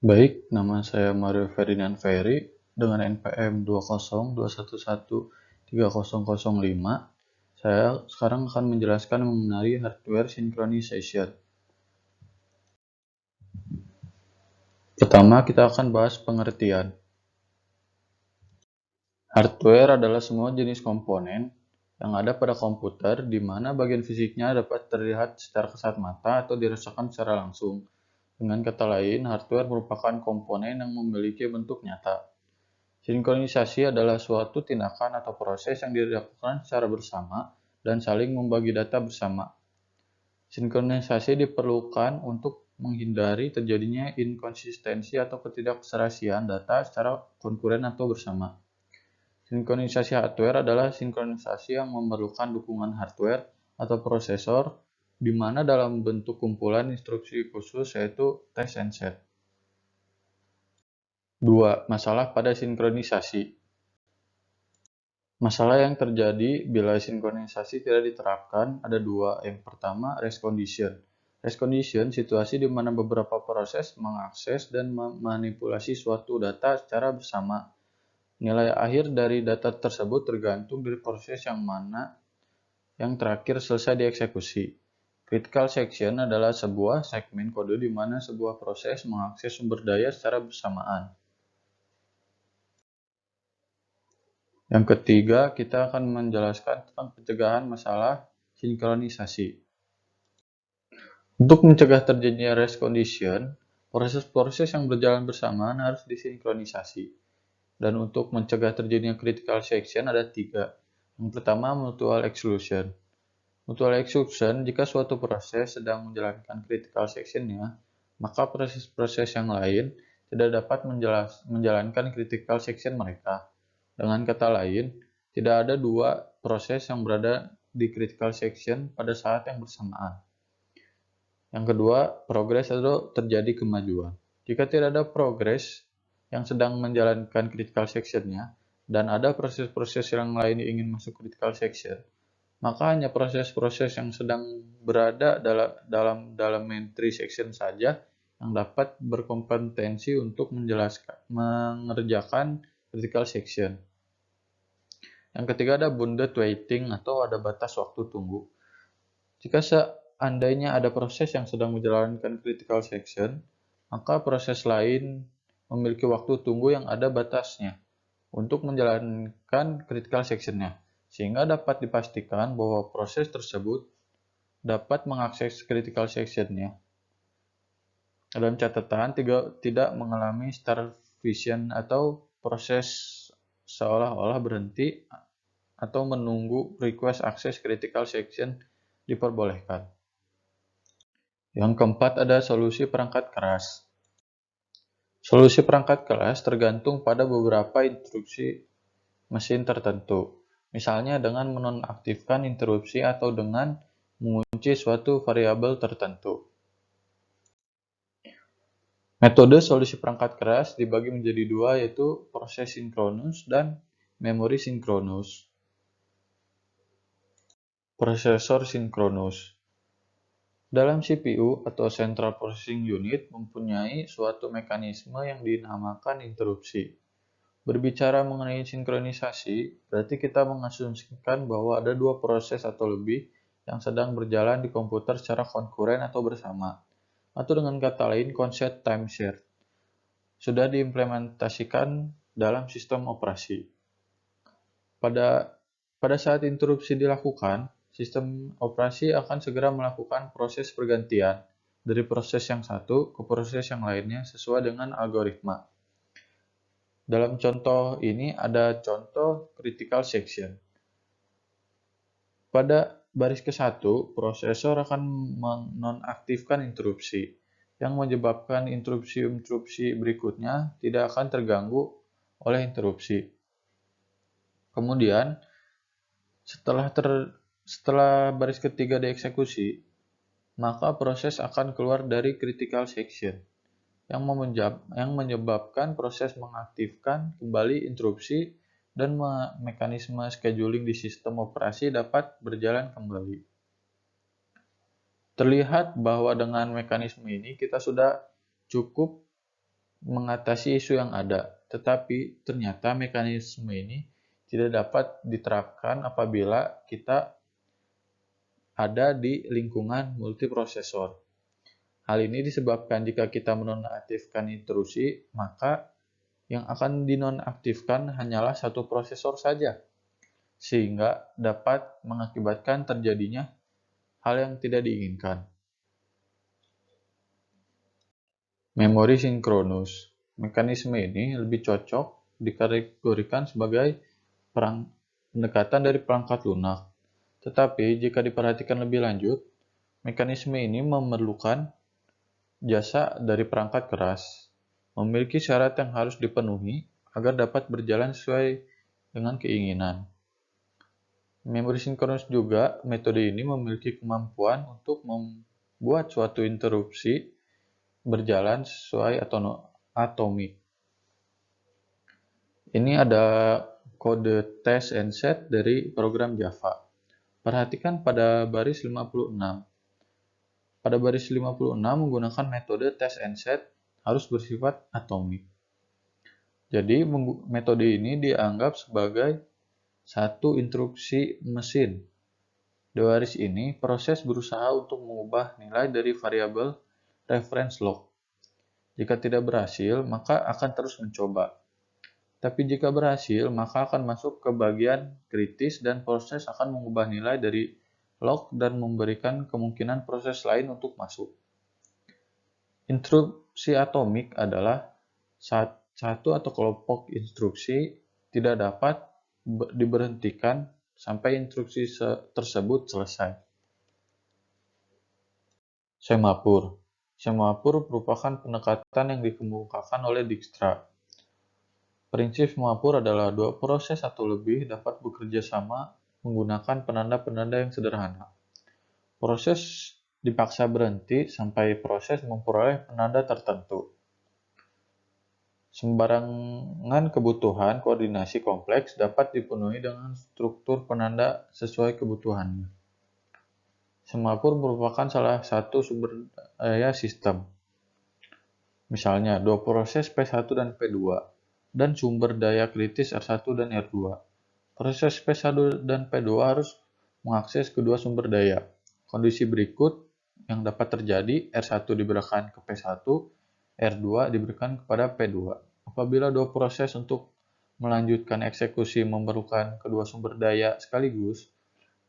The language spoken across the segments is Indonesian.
Baik, nama saya Mario Ferdinand Ferry dengan NPM 202113005. Saya sekarang akan menjelaskan mengenai hardware synchronization. Pertama, kita akan bahas pengertian. Hardware adalah semua jenis komponen yang ada pada komputer di mana bagian fisiknya dapat terlihat secara kasat mata atau dirasakan secara langsung. Dengan kata lain, hardware merupakan komponen yang memiliki bentuk nyata. Sinkronisasi adalah suatu tindakan atau proses yang dilakukan secara bersama dan saling membagi data bersama. Sinkronisasi diperlukan untuk menghindari terjadinya inkonsistensi atau ketidakserasian data secara konkuren atau bersama. Sinkronisasi hardware adalah sinkronisasi yang memerlukan dukungan hardware atau prosesor, di mana dalam bentuk kumpulan instruksi khusus yaitu test and set. 2. Masalah pada sinkronisasi. Masalah yang terjadi bila sinkronisasi tidak diterapkan ada dua. Yang pertama, race condition. Race condition, situasi di mana beberapa proses mengakses dan memanipulasi suatu data secara bersama. Nilai akhir dari data tersebut tergantung dari proses yang mana yang terakhir selesai dieksekusi. Critical section adalah sebuah segmen kode di mana sebuah proses mengakses sumber daya secara bersamaan. Yang ketiga, kita akan menjelaskan tentang pencegahan masalah sinkronisasi. Untuk mencegah terjadinya race condition, proses-proses yang berjalan bersamaan harus disinkronisasi. Dan untuk mencegah terjadinya critical section ada tiga. Yang pertama, mutual exclusion. Mutual exclusion, jika suatu proses sedang menjalankan critical section-nya, maka proses-proses yang lain tidak dapat menjalankan critical section mereka. Dengan kata lain, tidak ada dua proses yang berada di critical section pada saat yang bersamaan. Yang kedua, progres atau terjadi kemajuan. Jika tidak ada progres yang sedang menjalankan critical section-nya, dan ada proses-proses yang lain yang ingin masuk critical section, maka hanya proses-proses yang sedang berada dalam entry section saja yang dapat berkompetensi untuk mengerjakan critical section. Yang ketiga ada bounded waiting atau ada batas waktu tunggu. Jika seandainya ada proses yang sedang menjalankan critical section, maka proses lain memiliki waktu tunggu yang ada batasnya untuk menjalankan critical section-nya, sehingga dapat dipastikan bahwa proses tersebut dapat mengakses critical section-nya. Dalam catatan, tidak mengalami starvation atau proses seolah-olah berhenti atau menunggu request akses critical section diperbolehkan. Yang keempat ada solusi perangkat keras. Solusi perangkat keras tergantung pada beberapa instruksi mesin tertentu. Misalnya dengan menonaktifkan interupsi atau dengan mengunci suatu variabel tertentu. Metode solusi perangkat keras dibagi menjadi dua, yaitu proses sinkronus dan memori sinkronus. Prosesor sinkronus. Dalam CPU atau Central Processing Unit mempunyai suatu mekanisme yang dinamakan interupsi. Berbicara mengenai sinkronisasi, berarti kita mengasumsikan bahwa ada dua proses atau lebih yang sedang berjalan di komputer secara konkuren atau bersama. Atau dengan kata lain, konsep time share sudah diimplementasikan dalam sistem operasi. Pada saat interupsi dilakukan, sistem operasi akan segera melakukan proses pergantian dari proses yang satu ke proses yang lainnya sesuai dengan algoritma. Dalam contoh ini ada contoh critical section. Pada baris ke-1, prosesor akan menonaktifkan interupsi, yang menyebabkan interupsi berikutnya tidak akan terganggu oleh interupsi. Kemudian, setelah baris ketiga dieksekusi, maka proses akan keluar dari critical section, yang menyebabkan proses mengaktifkan kembali interupsi dan mekanisme scheduling di sistem operasi dapat berjalan kembali. Terlihat bahwa dengan mekanisme ini kita sudah cukup mengatasi isu yang ada, tetapi ternyata mekanisme ini tidak dapat diterapkan apabila kita ada di lingkungan multiprosesor. Hal ini disebabkan jika kita menonaktifkan intrusi, maka yang akan dinonaktifkan hanyalah satu prosesor saja, sehingga dapat mengakibatkan terjadinya hal yang tidak diinginkan. Memori sinkronus. Mekanisme ini lebih cocok dikategorikan sebagai pendekatan dari perangkat lunak. Tetapi jika diperhatikan lebih lanjut, mekanisme ini memerlukan jasa dari perangkat keras, memiliki syarat yang harus dipenuhi agar dapat berjalan sesuai dengan keinginan. Memori sinkronus juga, metode ini memiliki kemampuan untuk membuat suatu interupsi berjalan sesuai atomik. Ini ada kode test and set dari program Java. Perhatikan pada baris 56. Pada baris 56 menggunakan metode test and set harus bersifat atomik. Jadi metode ini dianggap sebagai satu instruksi mesin. Di baris ini, proses berusaha untuk mengubah nilai dari variabel reference log. Jika tidak berhasil, maka akan terus mencoba. Tapi jika berhasil, maka akan masuk ke bagian kritis dan proses akan mengubah nilai dari log dan memberikan kemungkinan proses lain untuk masuk. Instruksi atomik adalah satu atau kelompok instruksi tidak dapat diberhentikan sampai instruksi tersebut selesai. Semapur. Semapur merupakan pendekatan yang dikemukakan oleh Dijkstra. Prinsip semapur adalah dua proses atau lebih dapat bekerja sama menggunakan penanda-penanda yang sederhana. Proses dipaksa berhenti sampai proses memperoleh penanda tertentu. Sembarangan kebutuhan koordinasi kompleks dapat dipenuhi dengan struktur penanda sesuai kebutuhannya. Semapur merupakan salah satu sumber daya sistem. Misalnya, dua proses P1 dan P2, dan sumber daya kritis R1 dan R2. Proses P1 dan P2 harus mengakses kedua sumber daya. Kondisi berikut yang dapat terjadi, R1 diberikan ke P1, R2 diberikan kepada P2. Apabila dua proses untuk melanjutkan eksekusi memerlukan kedua sumber daya sekaligus,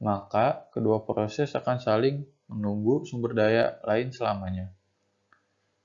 maka kedua proses akan saling menunggu sumber daya lain selamanya.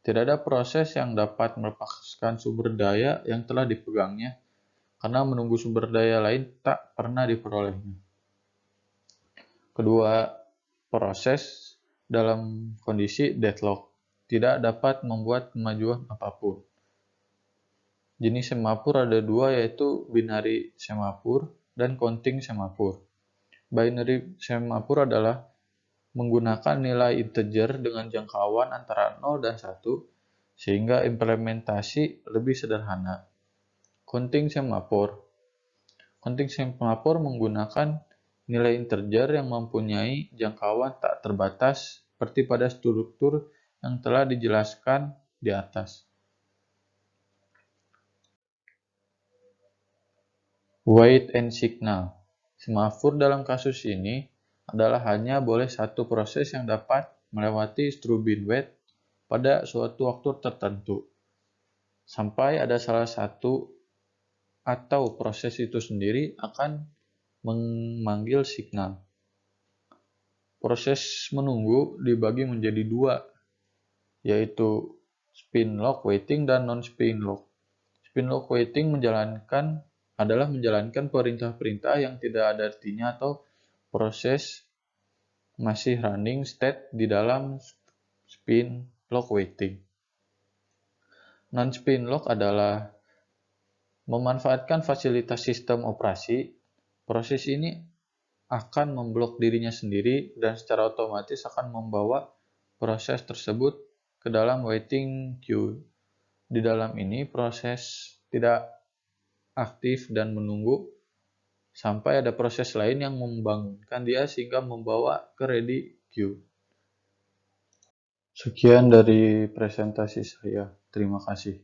Tidak ada proses yang dapat melepaskan sumber daya yang telah dipegangnya, karena menunggu sumber daya lain tak pernah diperolehnya. Kedua proses dalam kondisi deadlock tidak dapat membuat kemajuan apapun. Jenis semapur ada dua, yaitu binary semapur dan counting semapur. Binary semapur adalah menggunakan nilai integer dengan jangkauan antara 0 dan 1, sehingga implementasi lebih sederhana. Counting semapur. Counting semapur menggunakan nilai integer yang mempunyai jangkauan tak terbatas seperti pada struktur yang telah dijelaskan di atas. Wait and signal. Semafur dalam kasus ini adalah hanya boleh satu proses yang dapat melewati strubing wait pada suatu waktu tertentu, sampai ada salah satu atau proses itu sendiri akan memanggil signal. Proses menunggu dibagi menjadi dua, yaitu spin lock waiting dan non-spin lock. Spin lock waiting adalah menjalankan perintah-perintah yang tidak ada artinya atau proses masih running state di dalam spin lock waiting. Non-spin lock adalah memanfaatkan fasilitas sistem operasi. Proses ini akan memblok dirinya sendiri dan secara otomatis akan membawa proses tersebut ke dalam waiting queue. Di dalam ini proses tidak aktif dan menunggu sampai ada proses lain yang membangunkan dia sehingga membawa ke ready queue. Sekian dari presentasi saya. Terima kasih.